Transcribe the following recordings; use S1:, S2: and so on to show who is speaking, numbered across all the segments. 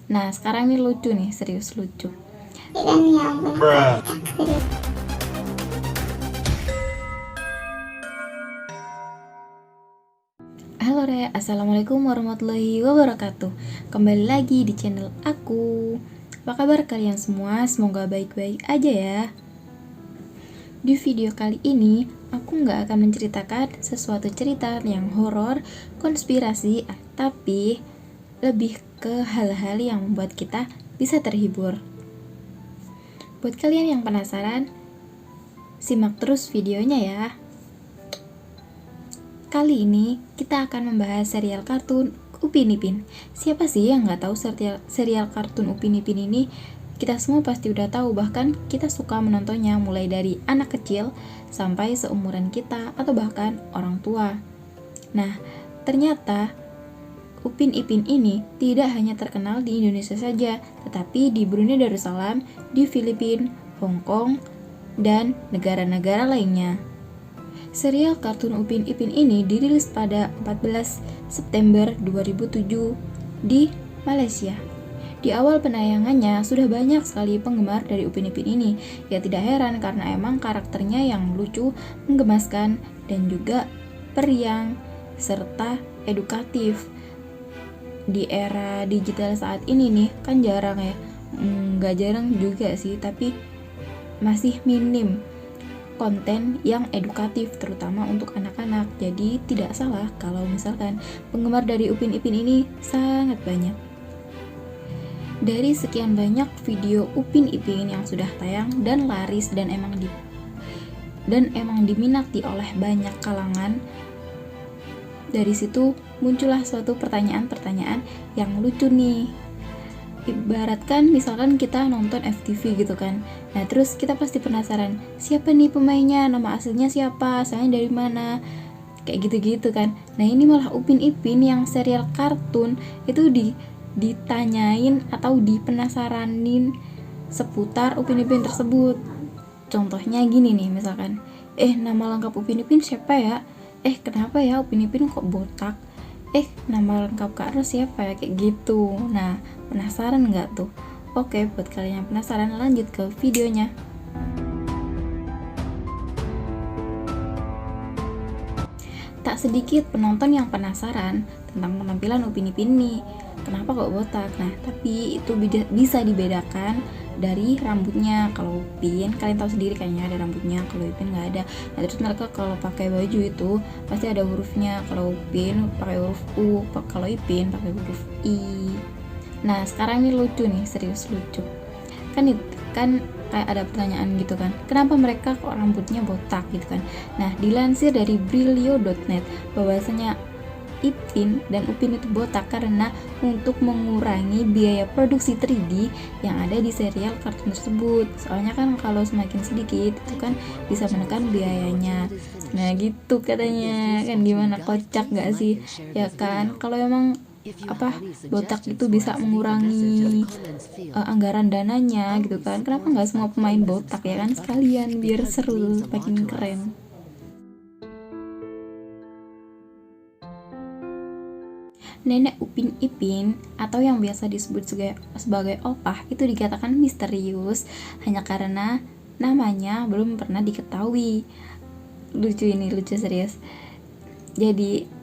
S1: Nah, sekarang ini lucu nih, serius lucu.
S2: Dan yang benar
S1: Halo Re, Assalamualaikum warahmatullahi wabarakatuh. Kembali lagi di channel aku. Apa kabar kalian semua? Semoga baik-baik aja ya. Di video kali ini, aku nggak akan menceritakan sesuatu cerita yang horor, konspirasi, tapi lebih ke hal-hal yang membuat kita bisa terhibur. Buat kalian yang penasaran, simak terus videonya ya. Kali ini kita akan membahas serial kartun Upin Ipin. Siapa sih yang nggak tahu serial kartun Upin Ipin ini? Kita semua pasti udah tahu, bahkan kita suka menontonnya mulai dari anak kecil sampai seumuran kita atau bahkan orang tua. Nah, ternyata Upin Ipin ini tidak hanya terkenal di Indonesia saja, tetapi di Brunei Darussalam, di Filipina, Hong Kong, dan negara-negara lainnya. Serial kartun Upin Ipin ini dirilis pada 14 September 2007 di Malaysia. Di awal penayangannya sudah banyak sekali penggemar dari Upin Ipin ini. Ya tidak heran karena emang karakternya yang lucu, menggemaskan, dan juga periang serta edukatif. Di era digital saat ini nih kan jarang ya, nggak jarang juga sih, tapi masih minim konten yang edukatif terutama untuk anak-anak. Jadi tidak salah kalau misalkan penggemar dari Upin Ipin ini sangat banyak. Dari sekian banyak video Upin Ipin yang sudah tayang dan laris dan emang diminati oleh banyak kalangan, dari situ muncullah suatu pertanyaan-pertanyaan yang lucu nih. Ibaratkan misalkan kita nonton FTV gitu kan. Nah, terus kita pasti penasaran, siapa nih pemainnya, nama aslinya siapa, asalnya dari mana, kayak gitu-gitu kan. Nah, ini malah Upin Ipin yang serial kartun itu ditanyain atau dipenasaranin seputar Upin Ipin tersebut. Contohnya gini nih, misalkan, nama lengkap Upin Ipin siapa ya? Kenapa ya Upin Ipin kok botak? Nama lengkap Kak Ros siapa ya? Kayak gitu. Nah, penasaran nggak tuh? Oke, buat kalian yang penasaran, lanjut ke videonya. Tak sedikit penonton yang penasaran tentang penampilan Upin Ipin nih. Kenapa kok botak? Nah, tapi itu bisa dibedakan dari rambutnya. Kalau Upin, kalian tahu sendiri kayaknya ada rambutnya, kalau Upin nggak ada. Nah, terus mereka kalau pakai baju itu pasti ada hurufnya. Kalau Upin pakai huruf U, kalau Ipin pakai huruf I. Nah, sekarang ini lucu nih, serius lucu. Kan kayak ada pertanyaan gitu kan, kenapa mereka kok rambutnya botak gitu kan. Nah, dilansir dari brilio.net bahwasanya Ipin dan Upin itu botak karena untuk mengurangi biaya produksi 3D yang ada di serial kartun tersebut. Soalnya kan kalau semakin sedikit itu kan bisa menekan biayanya. Nah, gitu katanya. Kan gimana, kocak gak sih? Ya kan, kalau emang botak itu bisa mengurangi anggaran dananya gitu kan, kenapa nggak semua pemain botak ya kan, sekalian biar seru, makin keren. Nenek Upin Ipin atau yang biasa disebut sebagai opah itu dikatakan misterius hanya karena namanya belum pernah diketahui. Lucu serius. Jadi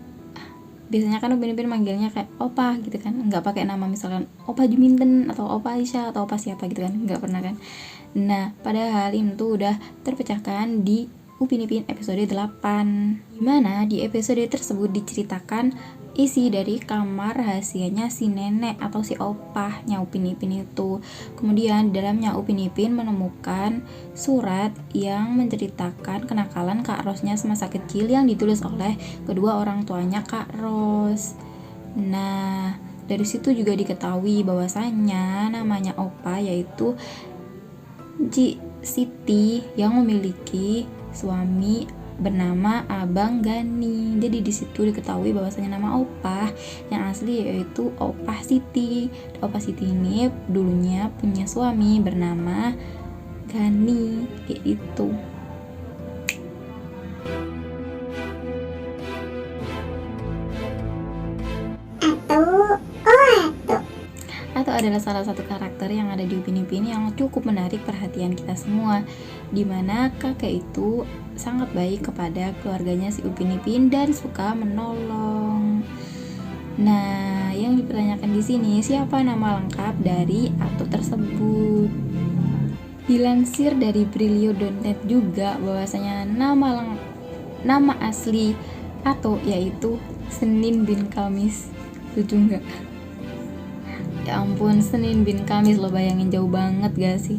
S1: biasanya kan Upin Ipin manggilnya kayak opa gitu kan, nggak pakai nama misalkan opa Juminten atau opa Aisyah atau opa siapa gitu kan, nggak pernah kan. Nah, padahal ini tuh udah terpecahkan di Upin Ipin episode 8, dimana di episode tersebut diceritakan isi dari kamar rahasianya si nenek atau si opahnya Upin Ipin itu. Kemudian di dalamnya Upin Ipin menemukan surat yang menceritakan kenakalan Kak Rosnya semasa kecil yang ditulis oleh kedua orang tuanya Kak Ros. Nah, dari situ juga diketahui bahwasannya namanya Opa yaitu Ji Siti yang memiliki suami bernama Abang Gani. Jadi di situ diketahui bahwasanya nama Opah yang asli yaitu Opah Siti. Opah Siti ini dulunya punya suami bernama Gani, kayak itu. adalah salah satu karakter yang ada di Upin Ipin yang cukup menarik perhatian kita semua, dimana kakek itu sangat baik kepada keluarganya si Upin Ipin dan suka menolong. Nah, yang dipertanyakan di sini, siapa nama lengkap dari Ato tersebut? Dilansir dari Brilio.net juga bahwasanya nama asli Ato yaitu Senin bin Kamis. Lucu nggak? Ya ampun, Senin bin Kamis, lo bayangin jauh banget gak sih?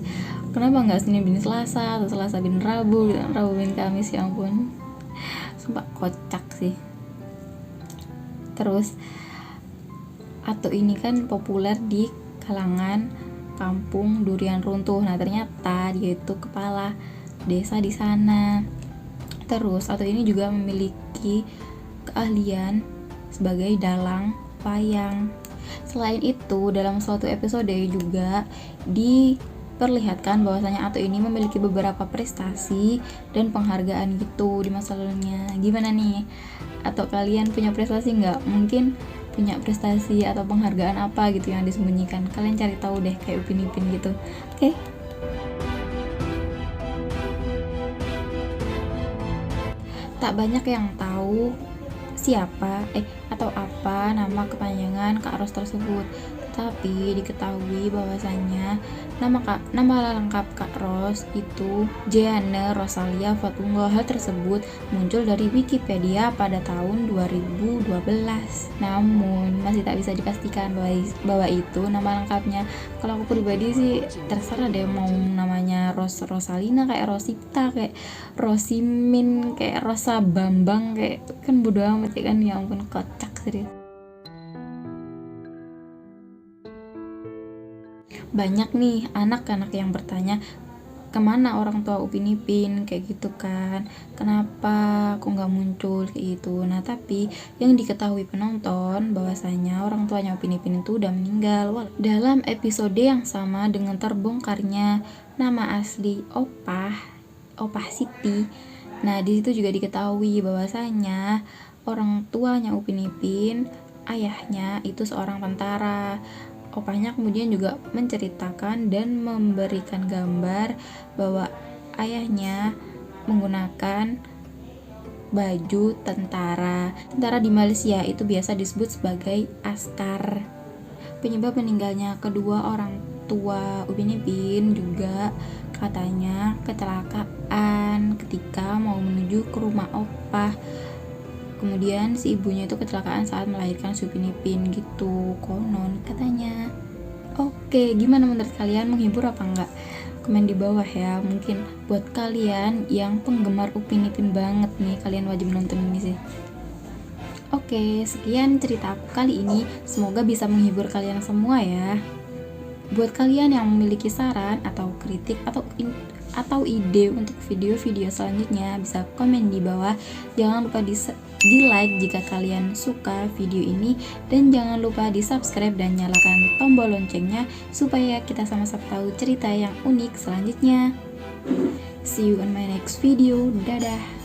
S1: Kenapa nggak Senin bin Selasa atau Selasa bin Rabu gitu? Rabu bin Kamis, ya ampun, sumpah kocak sih. Terus Ato ini kan populer di kalangan kampung Durian Runtuh. Nah, ternyata dia itu kepala desa di sana. Terus Ato ini juga memiliki keahlian sebagai dalang wayang. Selain itu, dalam suatu episode juga diperlihatkan bahwasanya Ato ini memiliki beberapa prestasi dan penghargaan gitu di masa lalunya. Gimana nih? Atau kalian punya prestasi nggak? Mungkin punya prestasi atau penghargaan apa gitu yang disembunyikan. Kalian cari tahu deh kayak Upin Ipin gitu. Oke? Tak banyak yang tahu siapa atau apa nama kepanjangan Kak Ros tersebut, tapi diketahui bahwasanya nama lengkap Kak Ros itu Jeanne Rosalia Fatunggal. Hal tersebut muncul dari Wikipedia pada tahun 2012. Namun masih tak bisa dipastikan bahwa itu nama lengkapnya. Kalau aku pribadi sih terserah deh, mau namanya Rosalina, kayak Rosita, kayak Rosimin, kayak Rosa Bambang, kayak kan bodo amat ya kan. Ya ampun, kocak serius. Banyak nih anak-anak yang bertanya, kemana orang tua Upin Ipin, kayak gitu kan, kenapa kok nggak muncul kayak gitu. Nah, tapi yang diketahui penonton bahwasanya orang tuanya Upin Ipin itu udah meninggal dalam episode yang sama dengan terbongkarnya nama asli Opah Siti. Nah, di situ juga diketahui bahwasanya orang tuanya Upin Ipin, ayahnya itu seorang tentara. Opahnya kemudian juga menceritakan dan memberikan gambar bahwa ayahnya menggunakan baju tentara. Tentara di Malaysia itu biasa disebut sebagai askar. Penyebab meninggalnya kedua orang tua Upin Ipin juga katanya kecelakaan ketika mau menuju ke rumah Opah. Kemudian si ibunya itu kecelakaan saat melahirkan si Upin Ipin gitu, konon katanya. Oke, gimana menurut kalian, menghibur apa enggak? Komen di bawah ya. Mungkin buat kalian yang penggemar Upin Ipin banget nih, kalian wajib nonton ini sih. Oke, sekian cerita aku kali ini. Semoga bisa menghibur kalian semua ya. Buat kalian yang memiliki saran atau kritik atau ide untuk video-video selanjutnya, bisa komen di bawah. Jangan lupa di like jika kalian suka video ini, dan jangan lupa di subscribe dan nyalakan tombol loncengnya supaya kita sama-sama tahu cerita yang unik selanjutnya. See you on my next video. Dadah.